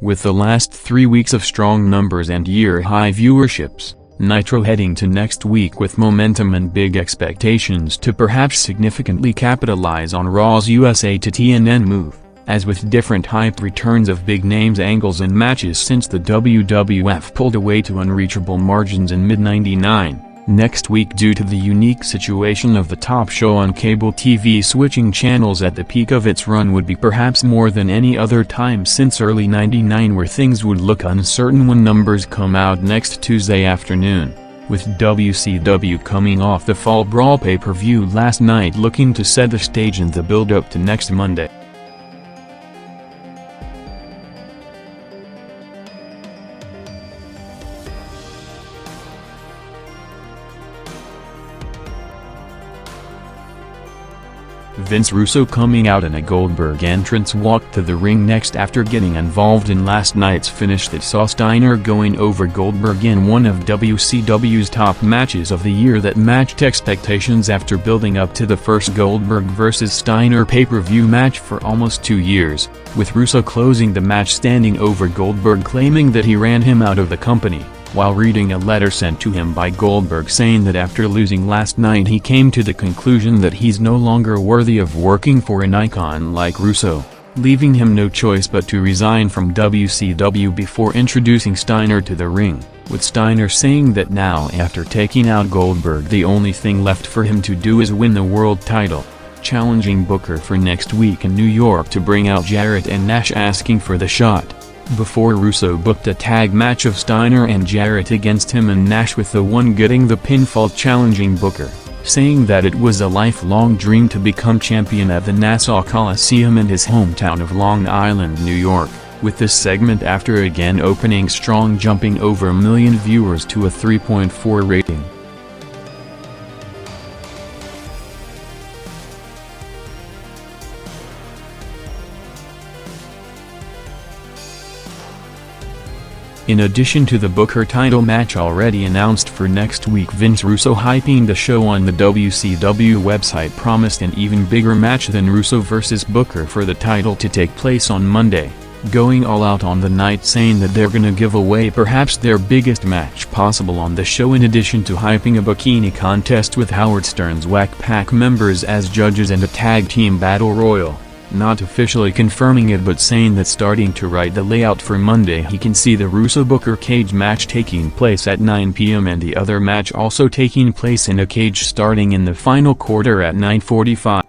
With the last 3 weeks of strong numbers and year-high viewerships, Nitro heading to next week with momentum and big expectations to perhaps significantly capitalize on Raw's USA to TNN move, as with different hype returns of big names angles and matches since the WWF pulled away to unreachable margins in mid-99. Next week, due to the unique situation of the top show on cable TV switching channels at the peak of its run, would be perhaps more than any other time since early '99 where things would look uncertain when numbers come out next Tuesday afternoon, with WCW coming off the Fall Brawl pay-per-view last night looking to set the stage in the build-up to next Monday. Vince Russo coming out in a Goldberg entrance walked to the ring next after getting involved in last night's finish that saw Steiner going over Goldberg in one of WCW's top matches of the year that matched expectations after building up to the first Goldberg vs. Steiner pay-per-view match for almost 2 years, with Russo closing the match standing over Goldberg claiming that he ran him out of the company, while reading a letter sent to him by Goldberg saying that after losing last night he came to the conclusion that he's no longer worthy of working for an icon like Russo, leaving him no choice but to resign from WCW before introducing Steiner to the ring, with Steiner saying that now after taking out Goldberg the only thing left for him to do is win the world title, challenging Booker for next week in New York to bring out Jarrett and Nash, asking for the shot. Before Russo booked a tag match of Steiner and Jarrett against him and Nash, with the one getting the pinfall challenging Booker, saying that it was a lifelong dream to become champion at the Nassau Coliseum in his hometown of Long Island, New York, with this segment after again opening strong, jumping over 1 million viewers to a 3.4 rating. In addition to the Booker title match already announced for next week, Vince Russo, hyping the show on the WCW website, promised an even bigger match than Russo vs. Booker for the title to take place on Monday, going all out on the night, saying that they're gonna give away perhaps their biggest match possible on the show, in addition to hyping a bikini contest with Howard Stern's Whack Pack members as judges and a tag team battle royal. Not officially confirming it but saying that starting to write the layout for Monday he can see the Russo-Booker cage match taking place at 9 p.m. and the other match also taking place in a cage starting in the final quarter at 9:45.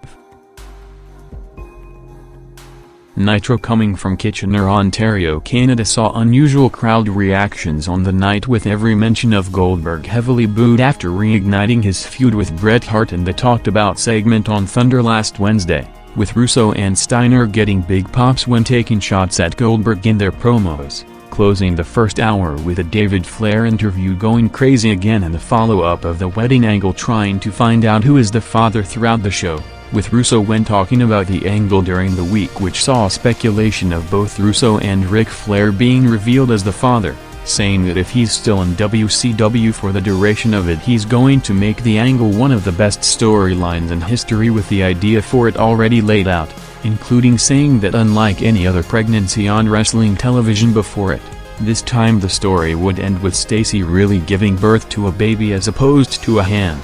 Nitro coming from Kitchener, Ontario, Canada saw unusual crowd reactions on the night, with every mention of Goldberg heavily booed after reigniting his feud with Bret Hart in the talked about segment on Thunder last Wednesday, with Russo and Steiner getting big pops when taking shots at Goldberg in their promos, closing the first hour with a David Flair interview going crazy again and the follow-up of the wedding angle trying to find out who is the father throughout the show, with Russo when talking about the angle during the week, which saw speculation of both Russo and Ric Flair being revealed as the father, saying that if he's still in WCW for the duration of it he's going to make the angle one of the best storylines in history, with the idea for it already laid out, including saying that unlike any other pregnancy on wrestling television before it, this time the story would end with Stacy really giving birth to a baby as opposed to a hand.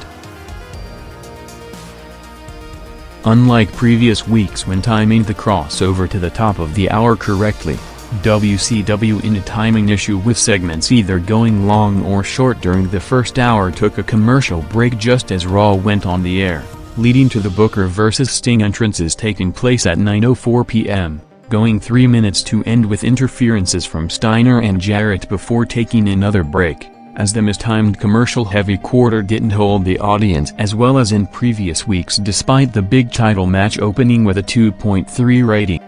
Unlike previous weeks when timing the crossover to the top of the hour correctly, WCW, in a timing issue with segments either going long or short during the first hour, took a commercial break just as Raw went on the air, leading to the Booker vs. Sting entrances taking place at 9:04 p.m., going 3 minutes to end with interferences from Steiner and Jarrett before taking another break, as the mistimed commercial-heavy quarter didn't hold the audience as well as in previous weeks despite the big title match opening with a 2.3 rating.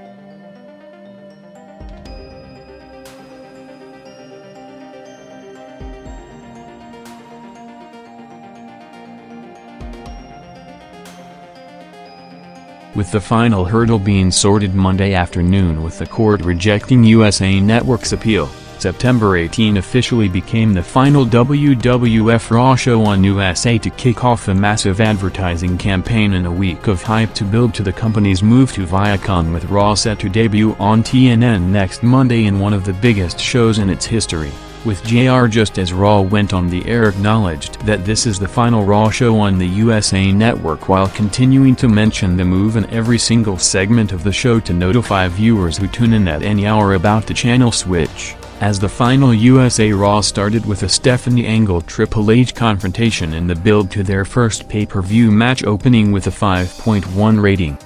With the final hurdle being sorted Monday afternoon with the court rejecting USA Network's appeal, September 18 officially became the final WWF Raw show on USA to kick off a massive advertising campaign and a week of hype to build to the company's move to Viacom, with Raw set to debut on TNN next Monday in one of the biggest shows in its history, with JR just as Raw went on the air acknowledged that this is the final Raw show on the USA Network, while continuing to mention the move in every single segment of the show to notify viewers who tune in at any hour about the channel switch. As the final USA Raw started with a Stephanie Angle-Triple H confrontation in the build to their first pay-per-view match, opening with a 5.1 rating.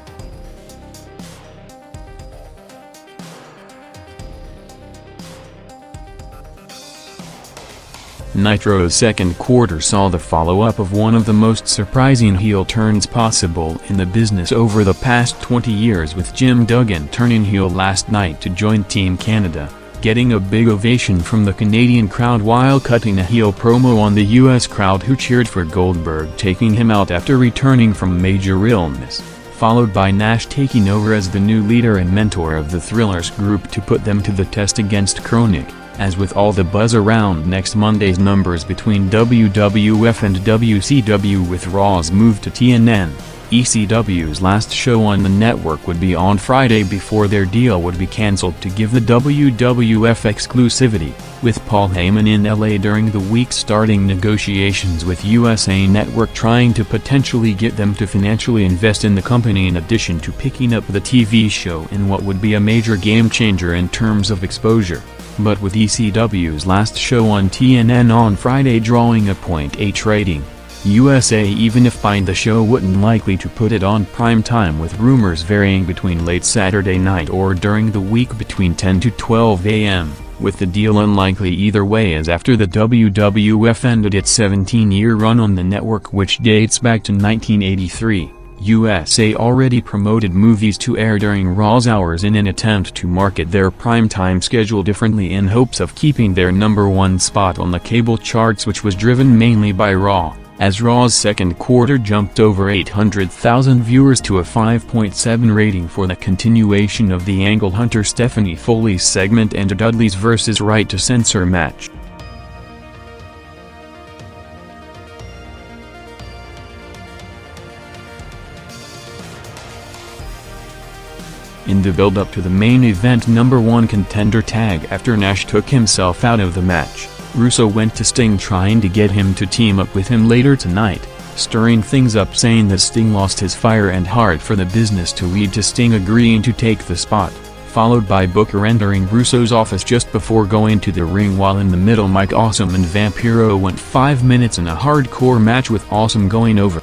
Nitro's second quarter saw the follow-up of one of the most surprising heel turns possible in the business over the past 20 years, with Jim Duggan turning heel last night to join Team Canada, getting a big ovation from the Canadian crowd while cutting a heel promo on the US crowd, who cheered for Goldberg taking him out after returning from major illness, followed by Nash taking over as the new leader and mentor of the Thrillers group to put them to the test against Kronik. As with all the buzz around next Monday's numbers between WWF and WCW with Raw's move to TNN, ECW's last show on the network would be on Friday before their deal would be cancelled to give the WWF exclusivity, with Paul Heyman in LA during the week starting negotiations with USA Network, trying to potentially get them to financially invest in the company in addition to picking up the TV show in what would be a major game changer in terms of exposure. But with ECW's last show on TNN on Friday drawing a .8 rating, USA even if buying the show wouldn't likely to put it on prime time, with rumors varying between late Saturday night or during the week between 10 to 12 a.m., with the deal unlikely either way, as after the WWF ended its 17-year run on the network, which dates back to 1983. USA already promoted movies to air during Raw's hours in an attempt to market their primetime schedule differently in hopes of keeping their #1 spot on the cable charts, which was driven mainly by Raw, as Raw's second quarter jumped over 800,000 viewers to a 5.7 rating for the continuation of the Angle Hunter Stephanie Foley segment and a Dudleys vs. Right to Censor match. In the build-up to the main event #1 contender tag, after Nash took himself out of the match, Russo went to Sting trying to get him to team up with him later tonight, stirring things up, saying that Sting lost his fire and heart for the business to lead to Sting agreeing to take the spot, followed by Booker entering Russo's office just before going to the ring, while in the middle Mike Awesome and Vampiro went 5 minutes in a hardcore match, with Awesome going over.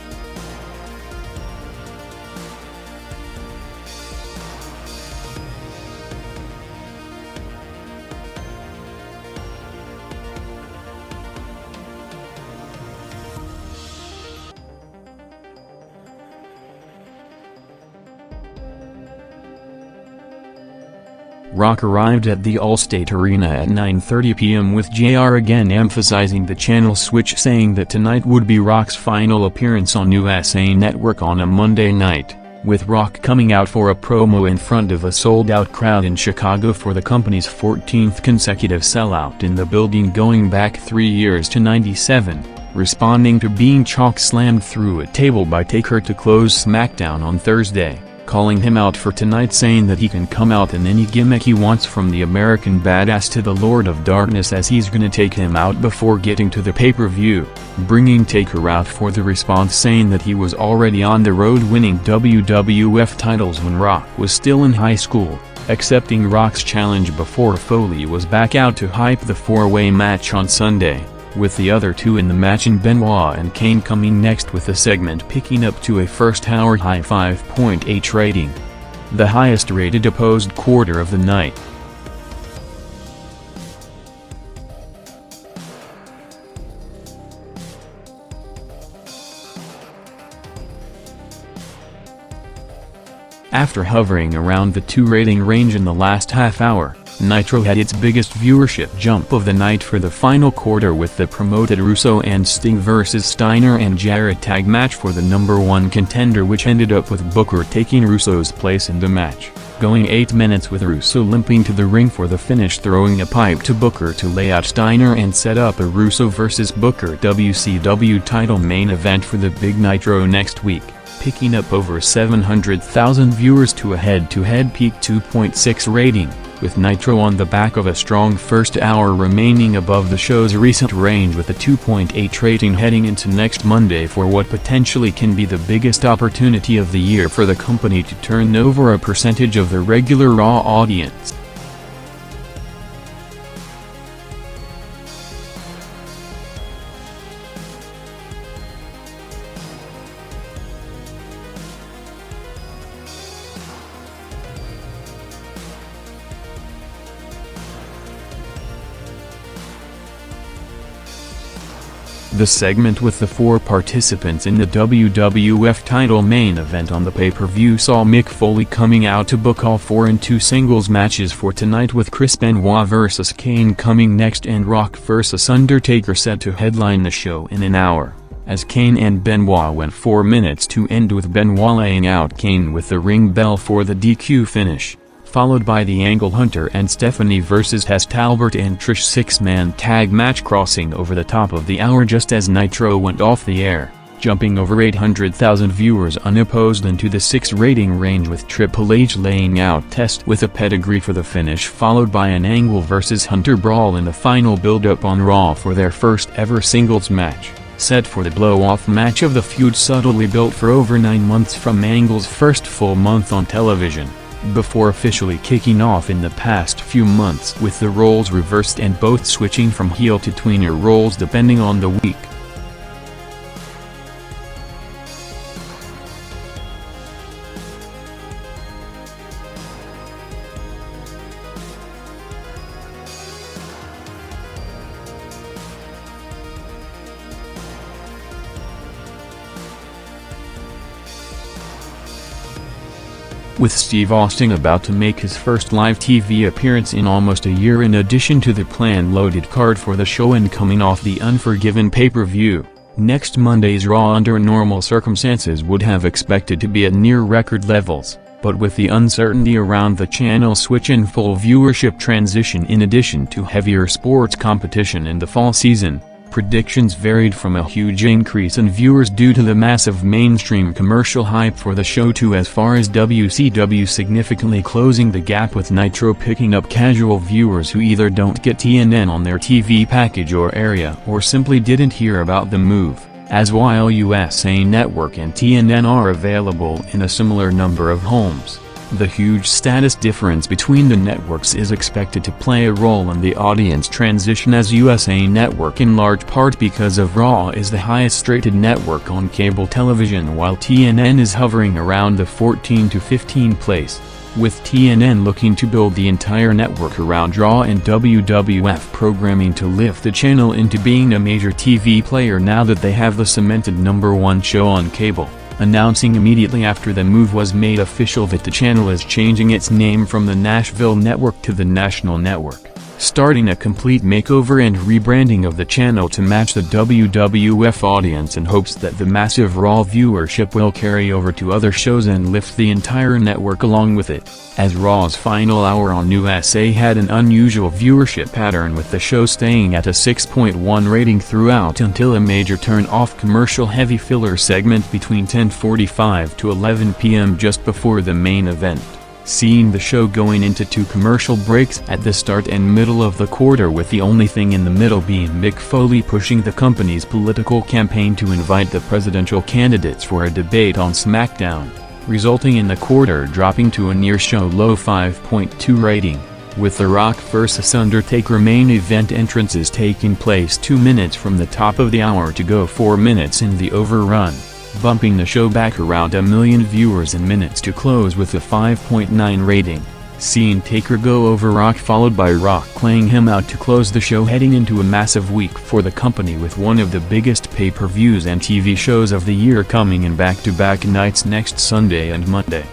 Rock arrived at the Allstate Arena at 9:30 p.m. with JR again emphasizing the channel switch, saying that tonight would be Rock's final appearance on USA Network on a Monday night, with Rock coming out for a promo in front of a sold-out crowd in Chicago for the company's 14th consecutive sellout in the building going back 3 years to '97, responding to being chalk-slammed through a table by Taker to close SmackDown on Thursday, calling him out for tonight, saying that he can come out in any gimmick he wants, from the American Badass to the Lord of Darkness, as he's gonna take him out before getting to the pay-per-view, bringing Taker out for the response, saying that he was already on the road winning WWF titles when Rock was still in high school, accepting Rock's challenge before Foley was back out to hype the four-way match on Sunday, with the other two in the match and Benoit and Kane coming next, with the segment picking up to a first-hour high 5.8 rating, the highest-rated opposed quarter of the night. After hovering around the 2 rating range in the last half hour, Nitro had its biggest viewership jump of the night for the final quarter, with the promoted Russo and Sting vs. Steiner and Jarrett tag match for the #1 contender, which ended up with Booker taking Russo's place in the match. going 8 minutes with Russo limping to the ring for the finish, throwing a pipe to Booker to lay out Steiner and set up a Russo vs. Booker WCW title main event for the big Nitro next week, picking up over 700,000 viewers to a head-to-head peak 2.6 rating, with Nitro on the back of a strong first hour remaining above the show's recent range with a 2.8 rating heading into next Monday for what potentially can be the biggest opportunity of the year for the company to turn over a percentage of the regular Raw audience. The segment with the 4 participants in the WWF title main event on the pay-per-view saw Mick Foley coming out to book all 4 and 2 singles matches for tonight, with Chris Benoit vs. Kane coming next and Rock vs. Undertaker set to headline the show in an hour, as Kane and Benoit went 4 minutes to end, with Benoit laying out Kane with the ring bell for the DQ finish, followed by the Angle Hunter and Stephanie vs. Test Talbot and Trish 6-man tag match crossing over the top of the hour just as Nitro went off the air, jumping over 800,000 viewers unopposed into the 6 rating range, with Triple H laying out Test with a pedigree for the finish, followed by an Angle vs. Hunter brawl in the final build-up on Raw for their first ever singles match, set for the blow-off match of the feud subtly built for over 9 months from Angle's first full month on television, before officially kicking off in the past few months with the roles reversed and both switching from heel to tweener roles depending on the week. With Steve Austin about to make his first live TV appearance in almost a year, in addition to the planned loaded card for the show and coming off the Unforgiven pay-per-view, next Monday's Raw under normal circumstances would have expected to be at near record levels, but with the uncertainty around the channel switch and full viewership transition in addition to heavier sports competition in the fall season, predictions varied from a huge increase in viewers due to the massive mainstream commercial hype for the show to as far as WCW significantly closing the gap with Nitro picking up casual viewers who either don't get TNN on their TV package or area or simply didn't hear about the move, as while USA Network and TNN are available in a similar number of homes. The huge status difference between the networks is expected to play a role in the audience transition, as USA Network, in large part because of Raw, is the highest rated network on cable television, while TNN is hovering around the 14 to 15 place, with TNN looking to build the entire network around Raw and WWF programming to lift the channel into being a major TV player now that they have the cemented #1 show on cable, announcing immediately after the move was made official that the channel is changing its name from the Nashville Network to the National Network, starting a complete makeover and rebranding of the channel to match the WWF audience in hopes that the massive Raw viewership will carry over to other shows and lift the entire network along with it, as Raw's final hour on USA had an unusual viewership pattern, with the show staying at a 6.1 rating throughout until a major turn-off commercial-heavy filler segment between 10:45 to 11 p.m. just before the main event, seeing the show going into 2 commercial breaks at the start and middle of the quarter, with the only thing in the middle being Mick Foley pushing the company's political campaign to invite the presidential candidates for a debate on SmackDown, resulting in the quarter dropping to a near-show low 5.2 rating, with The Rock vs. Undertaker main event entrances taking place 2 minutes from the top of the hour to go 4 minutes in the overrun, bumping the show back around 1 million viewers in minutes to close with a 5.9 rating, seeing Taker go over Rock, followed by Rock playing him out to close the show, heading into a massive week for the company with one of the biggest pay-per-views and TV shows of the year coming in back-to-back nights next Sunday and Monday.